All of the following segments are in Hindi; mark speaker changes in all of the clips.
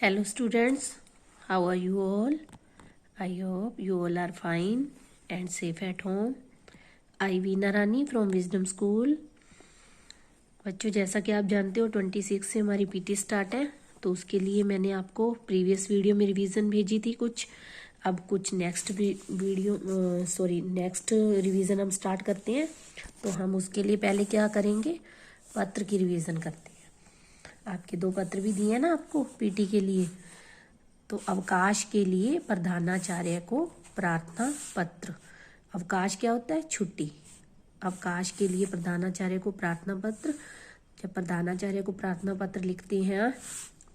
Speaker 1: Hello students, how are you all? I hope you all are fine and safe at home. I Veena Rani from Wisdom School. बच्चों, जैसा कि आप जानते हो 26 से हमारी पीटी स्टार्ट है, तो उसके लिए मैंने आपको प्रीवियस वीडियो में रिवीजन भेजी थी कुछ। अब कुछ नेक्स्ट रिवीजन हम स्टार्ट करते हैं। तो हम उसके लिए पहले क्या करेंगे, पत्र की रिवीजन करते हैं। आपके 2 पत्र भी दिए हैं ना आपको पीटी के लिए। तो अवकाश के लिए प्रधानाचार्य को प्रार्थना पत्र। अवकाश क्या होता है? छुट्टी। अवकाश के लिए प्रधानाचार्य को प्रार्थना पत्र। जब प्रधानाचार्य को प्रार्थना पत्र लिखते हैं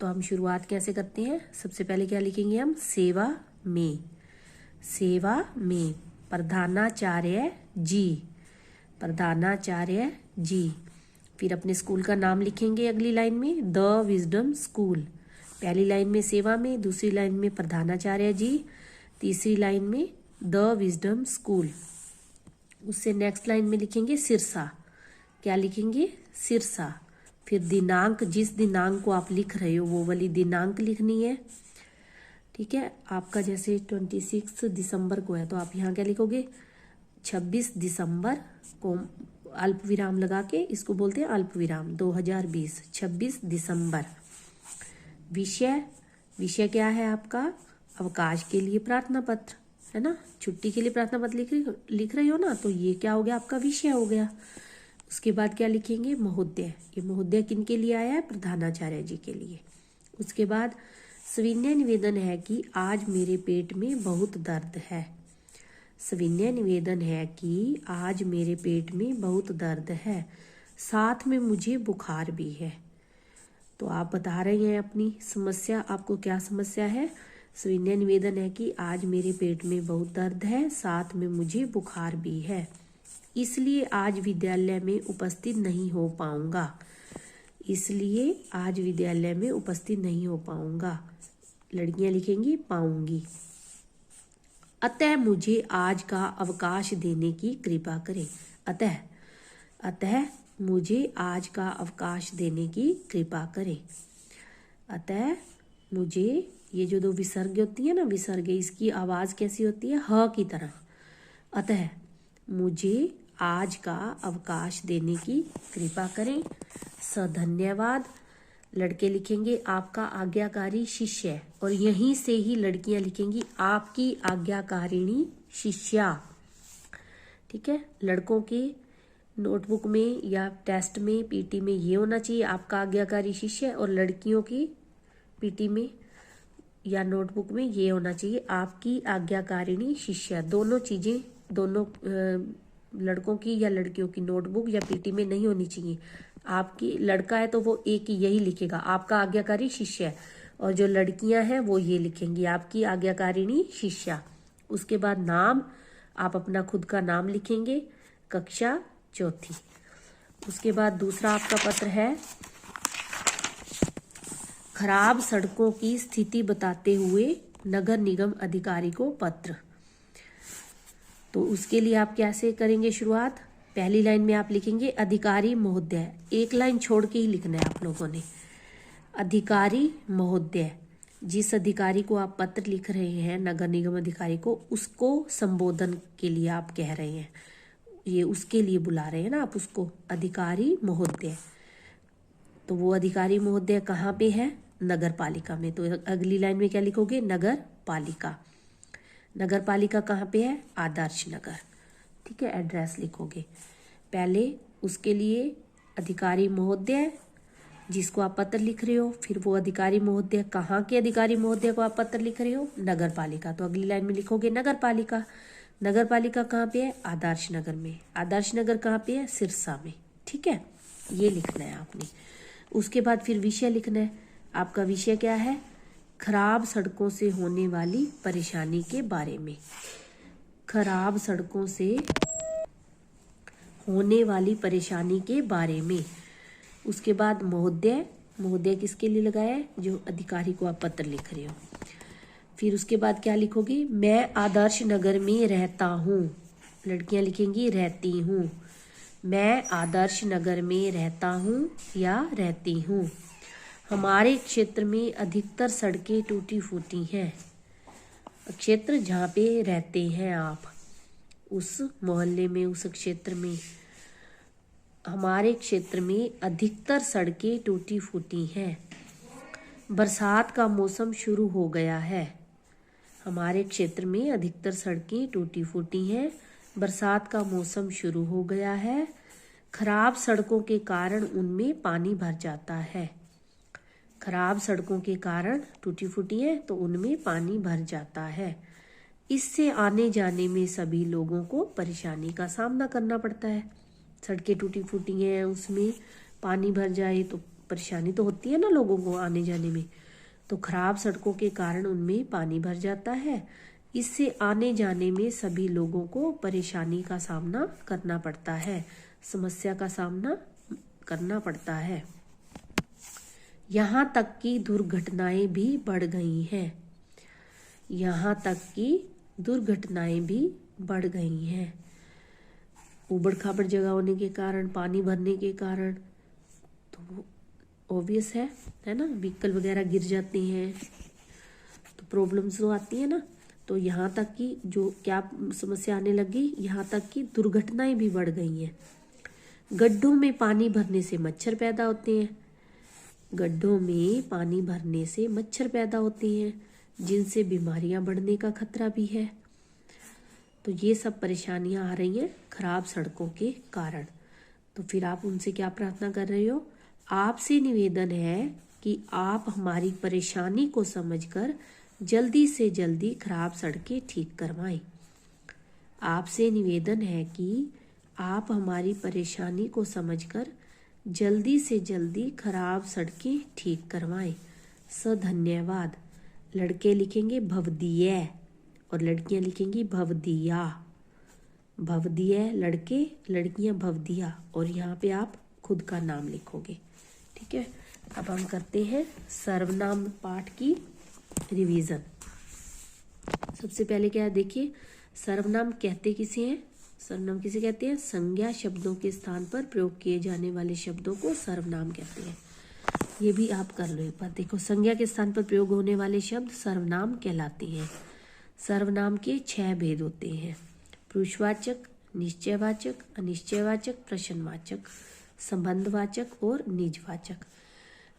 Speaker 1: तो हम शुरुआत कैसे करते हैं? सबसे पहले क्या लिखेंगे हम? सेवा में। सेवा में प्रधानाचार्य जी। प्रधानाचार्य जी। फिर अपने स्कूल का नाम लिखेंगे अगली लाइन में, द विजडम स्कूल। पहली लाइन में सेवा में, दूसरी लाइन में प्रधानाचार्य जी, तीसरी लाइन में द विजडम स्कूल। उससे नेक्स्ट लाइन में लिखेंगे सिरसा। क्या लिखेंगे? सिरसा। फिर दिनांक, जिस दिनांक को आप लिख रहे हो वो वाली दिनांक लिखनी है। ठीक है, आपका जैसे 26 दिसंबर को है तो आप यहाँ क्या लिखोगे? 26 दिसंबर को अल्प विराम लगा के, इसको बोलते हैं अल्प विराम, 2020, 26 दिसंबर। विषय, विषय क्या है आपका? अवकाश के लिए प्रार्थना पत्र, है ना। छुट्टी के लिए प्रार्थना पत्र लिख रहे हो ना, तो ये क्या हो गया? आपका विषय हो गया। उसके बाद क्या लिखेंगे? महोदय। ये महोदय किन के लिए आया है? प्रधानाचार्य जी के लिए। उसके बाद सविनय निवेदन है कि आज मेरे पेट में बहुत दर्द है। सविनय निवेदन है कि आज मेरे पेट में बहुत दर्द है, साथ में मुझे बुखार भी है। तो आप बता रहे हैं अपनी समस्या, आपको क्या समस्या है। सविनय निवेदन है कि आज मेरे पेट में बहुत दर्द है, साथ में मुझे बुखार भी है, इसलिए आज विद्यालय में उपस्थित नहीं हो पाऊंगा। इसलिए आज विद्यालय में उपस्थित नहीं हो पाऊंगा। लड़कियां लिखेंगी पाऊंगी। अतः मुझे आज का अवकाश देने की कृपा करें। अतः मुझे आज का अवकाश देने की कृपा करें। अतः मुझे, ये जो 2 विसर्ग होती है ना, विसर्ग, इसकी आवाज कैसी होती है? ह की तरह। अतः मुझे आज का अवकाश देने की कृपा करें। धन्यवाद। लड़के लिखेंगे आपका आज्ञाकारी शिष्य, और यहीं से ही लड़कियां लिखेंगी आपकी आज्ञाकारिणी शिष्या। ठीक है, लड़कों की नोटबुक में या टेस्ट में, पीटी में ये होना चाहिए आपका आज्ञाकारी शिष्य, और लड़कियों की पीटी में या नोटबुक में ये होना चाहिए आपकी आज्ञाकारिणी शिष्या। दोनों चीजें, दोनों लड़कों की या लड़कियों की नोटबुक या पीटी में नहीं होनी चाहिए। आपकी लड़का है तो वो एक ही यही लिखेगा, आपका आज्ञाकारी शिष्य, और जो लड़कियां हैं वो ये लिखेंगी आपकी आज्ञाकारिणी शिष्या। उसके बाद नाम, आप अपना खुद का नाम लिखेंगे, कक्षा 4। उसके बाद दूसरा आपका पत्र है, खराब सड़कों की स्थिति बताते हुए नगर निगम अधिकारी को पत्र। तो उसके लिए आप कैसे करेंगे शुरुआत? पहली लाइन में आप लिखेंगे अधिकारी महोदय। एक लाइन छोड़ के ही लिखना है आप लोगों ने। अधिकारी महोदय, जिस अधिकारी को आप पत्र लिख रहे हैं, नगर निगम अधिकारी को, उसको संबोधन के लिए आप कह रहे हैं, ये उसके लिए बुला रहे हैं ना आप उसको, अधिकारी महोदय। तो वो अधिकारी महोदय कहाँ पे है? नगर पालिका में। तो अगली लाइन में क्या लिखोगे? नगर पालिका। नगर पालिका कहाँ पे है? आदर्श नगर। ठीक है, एड्रेस लिखोगे पहले। उसके लिए अधिकारी महोदय जिसको आप पत्र लिख रहे हो, फिर वो अधिकारी महोदय, कहाँ के अधिकारी महोदय को आप पत्र लिख रहे हो? नगर पालिका। तो अगली लाइन में लिखोगे नगर पालिका। नगर पालिका कहाँ पे है? आदर्श नगर में। आदर्श नगर कहाँ पे है? सिरसा में। ठीक है, ये लिखना है आपने। उसके बाद फिर विषय लिखना है। आपका विषय क्या है? खराब सड़कों से होने वाली परेशानी के बारे में। खराब सड़कों से होने वाली परेशानी के बारे में। उसके बाद महोदय, महोदय किसके लिए लगाया है? जो अधिकारी को आप पत्र लिख रहे हो। फिर उसके बाद क्या लिखोगी? मैं आदर्श नगर में रहता हूँ। लड़कियां लिखेंगी रहती हूँ। मैं आदर्श नगर में रहता हूँ या रहती हूँ। हमारे क्षेत्र में अधिकतर सड़कें टूटी फूटी हैं। क्षेत्र जहाँ पे रहते हैं आप, उस मोहल्ले में, उस क्षेत्र में। हमारे क्षेत्र में अधिकतर सड़कें टूटी फूटी हैं। बरसात का मौसम शुरू हो गया है। हमारे क्षेत्र में अधिकतर सड़कें टूटी फूटी हैं। बरसात का मौसम शुरू हो गया है। खराब सड़कों के कारण उनमें पानी भर जाता है। खराब सड़कों के कारण टूटी फूटी है तो उनमें पानी भर जाता है। इससे आने जाने में सभी लोगों को परेशानी का सामना करना पड़ता है। सड़कें टूटी फूटी हैं, उसमें पानी भर जाए तो परेशानी तो होती है ना लोगों को आने जाने में। तो खराब सड़कों के कारण उनमें पानी भर जाता है। इससे आने जाने में सभी लोगों को परेशानी का सामना करना पड़ता है, समस्या का सामना करना पड़ता है। यहाँ तक कि दुर्घटनाएं भी बढ़ गई हैं। यहाँ तक कि दुर्घटनाएं भी बढ़ गई हैं। ऊबड़ खाबड़ जगह होने के कारण, पानी भरने के कारण, तो ऑब्वियस है ना, व्हीकल वगैरह गिर जाते हैं तो प्रॉब्लम्स तो आती है ना। तो यहाँ तक कि जो क्या समस्या आने लगी, यहाँ तक कि दुर्घटनाएं भी बढ़ गई हैं। गड्ढों में पानी भरने से मच्छर पैदा होते हैं। गड्ढों में पानी भरने से मच्छर पैदा होते हैं, जिनसे बीमारियां बढ़ने का खतरा भी है। तो ये सब परेशानियां आ रही हैं खराब सड़कों के कारण। तो फिर आप उनसे क्या प्रार्थना कर रहे हो? आपसे निवेदन है कि आप हमारी परेशानी को समझकर जल्दी से जल्दी खराब सड़कें ठीक करवाएं। आपसे निवेदन है कि आप हमारी परेशानी को समझकर जल्दी से जल्दी खराब सड़कें ठीक करवाएं। धन्यवाद। लड़के लिखेंगे भवदीय और लड़कियां लिखेंगी भवदिया। भवदीय लड़के, लड़कियां भवदिया। और यहाँ पे आप खुद का नाम लिखोगे। ठीक है, अब हम करते हैं सर्वनाम पाठ की रिवीजन। सबसे पहले क्या है देखिए, सर्वनाम कहते किसे हैं? सर्वनाम किसे कहते हैं? संज्ञा शब्दों के स्थान पर प्रयोग किए जाने वाले शब्दों को सर्वनाम कहते हैं। ये भी आप कर लो एक बार। देखो, संज्ञा के स्थान पर प्रयोग होने वाले शब्द सर्वनाम कहलाते हैं। सर्वनाम के 6 भेद होते हैं: पुरुषवाचक, निश्चयवाचक, अनिश्चयवाचक, प्रश्नवाचक, संबंधवाचक और निजवाचक।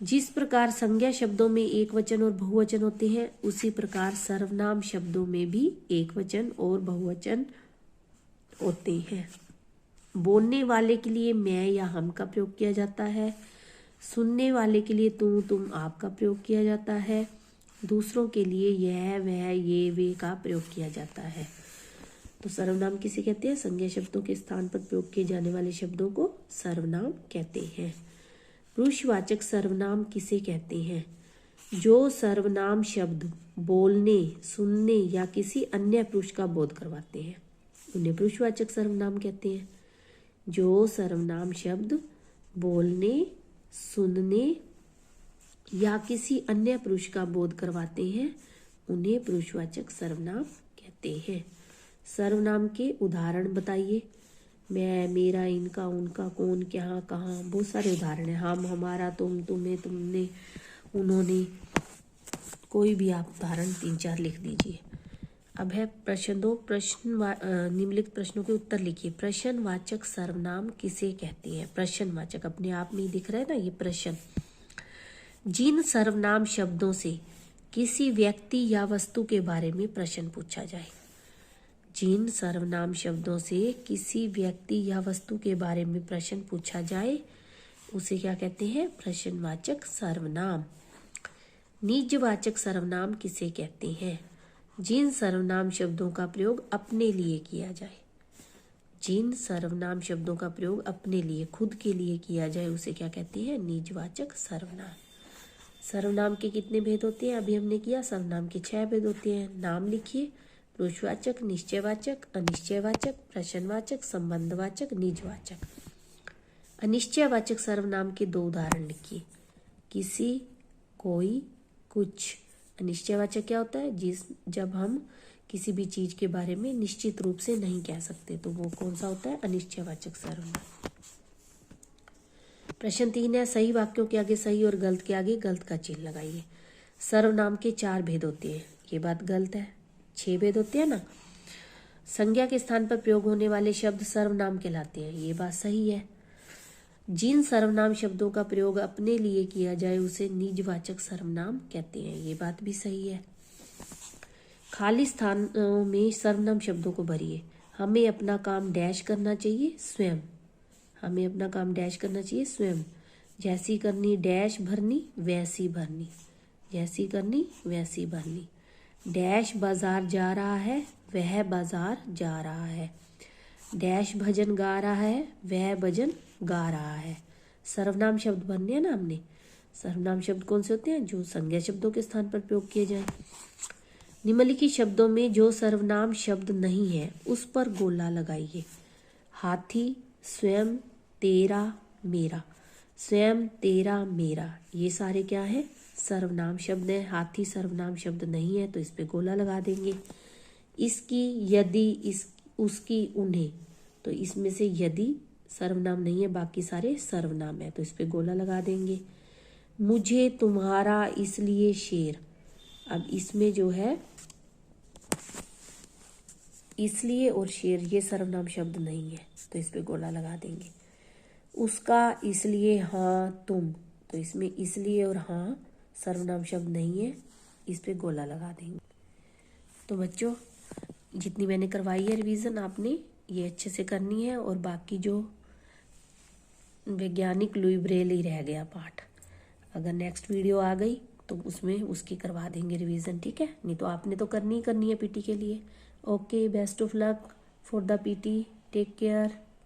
Speaker 1: जिस प्रकार संज्ञा शब्दों में एक वचन और बहुवचन होते हैं, उसी प्रकार सर्वनाम शब्दों में भी एक वचन और बहुवचन होते हैं। बोलने वाले के लिए मैं या हम का प्रयोग किया जाता है। सुनने वाले के लिए तू, तुम, आप का प्रयोग किया जाता है। दूसरों के लिए यह, वह, ये, वे का प्रयोग किया जाता है। तो सर्वनाम किसे कहते हैं? संज्ञा शब्दों के स्थान पर प्रयोग किए जाने वाले शब्दों को सर्वनाम कहते हैं। पुरुषवाचक सर्वनाम किसे कहते हैं? जो सर्वनाम शब्द बोलने, सुनने या किसी अन्य पुरुष का बोध करवाते हैं, उन्हें पुरुषवाचक सर्वनाम कहते हैं। जो सर्वनाम शब्द बोलने, सुनने या किसी अन्य पुरुष का बोध करवाते हैं, उन्हें पुरुषवाचक सर्वनाम कहते हैं। सर्वनाम के उदाहरण बताइए। मैं, मेरा, इनका, उनका, कौन, क्या, कहाँ, बहुत सारे उदाहरण हैं। हम, हमारा, तुम, तुम्हें, तुमने, उन्होंने, कोई भी आप उदाहरण 3-4 लिख दीजिए। अब है प्रश्न 2। निम्नलिखित प्रश्नों के उत्तर लिखिए। प्रश्नवाचक सर्वनाम किसे कहते हैं? प्रश्नवाचक अपने आप में ही दिख रहा है ना, ये प्रश्न। जिन सर्वनाम शब्दों से किसी व्यक्ति या वस्तु के बारे में प्रश्न पूछा जाए। जिन सर्वनाम शब्दों से किसी व्यक्ति या वस्तु के बारे में प्रश्न पूछा जाए, उसे क्या कहते हैं? प्रश्नवाचक सर्वनाम। निजवाचक सर्वनाम किसे कहते हैं? जिन सर्वनाम शब्दों का प्रयोग अपने लिए किया जाए। जिन सर्वनाम शब्दों का प्रयोग अपने लिए, खुद के लिए किया जाए, उसे क्या कहते हैं? निजवाचक सर्वनाम। सर्वनाम के कितने भेद होते हैं? अभी हमने किया। सर्वनाम के 6 भेद होते हैं। नाम लिखिए। पुरुषवाचक, निश्चयवाचक, अनिश्चयवाचक, प्रश्नवाचक, संबंधवाचक, निजवाचक। अनिश्चयवाचक सर्वनाम के 2 उदाहरण लिखिए। किसी, कोई, कुछ। अनिश्चयवाचक क्या होता है? जब हम किसी भी चीज के बारे में निश्चित रूप से नहीं कह सकते, तो वो कौन सा होता है? अनिश्चयवाचक सर्वनाम। प्रश्न 3 है, सही वाक्यों के आगे सही और गलत के आगे गलत का चिन्ह लगाइए। सर्वनाम के 4 भेद होते हैं, ये बात गलत है। 6 भेद होते हैं ना। संज्ञा के स्थान पर प्रयोग होने वाले शब्द सर्वनाम कहलाते हैं, ये बात सही है। जिन सर्वनाम शब्दों का प्रयोग अपने लिए किया जाए उसे निजवाचक सर्वनाम कहते हैं, ये बात भी सही है। खाली स्थानों में सर्वनाम शब्दों को भरिए। हमें अपना काम डैश करना चाहिए स्वयं। हमें अपना काम डैश करना चाहिए स्वयं। जैसी करनी डैश भरनी वैसी भरनी। जैसी करनी वैसी भरनी। डैश बाजार जा रहा है वह बाजार जा रहा है। डैश भजन गा रहा है वह भजन गा रहा है। सर्वनाम शब्द भरने हैं ना हमने। सर्वनाम शब्द कौन से होते हैं? जो संज्ञा शब्दों के स्थान पर प्रयोग किए जाए। निम्नलिखित शब्दों में जो सर्वनाम शब्द नहीं है उस पर गोला लगाइए। हाथी, स्वयं, तेरा, मेरा। स्वयं, तेरा, मेरा, ये सारे क्या है? सर्वनाम शब्द है। हाथी सर्वनाम शब्द नहीं है तो इस पे गोला लगा देंगे। इसकी, यदि, इस, उसकी, उन्हें, तो इसमें से यदि सर्वनाम नहीं है, बाकी सारे सर्वनाम है तो इस पे गोला लगा देंगे। मुझे, तुम्हारा, इसलिए, शेर। अब इसमें जो है इसलिए और शेर ये सर्वनाम शब्द नहीं है तो इस पे गोला लगा देंगे। उसका, इसलिए, हाँ, तुम, तो इसमें इसलिए और हाँ सर्वनाम शब्द नहीं है, इस पे गोला लगा देंगे। तो बच्चों जितनी मैंने करवाई है रिवीजन आपने ये अच्छे से करनी है, और बाकी जो वैज्ञानिक लुई ब्रेल ही रह गया पाठ, अगर नेक्स्ट वीडियो आ गई तो उसमें उसकी करवा देंगे रिवीजन, ठीक है? नहीं तो आपने तो करनी ही करनी है पीटी के लिए। Okay, best of luck for the PT, take care.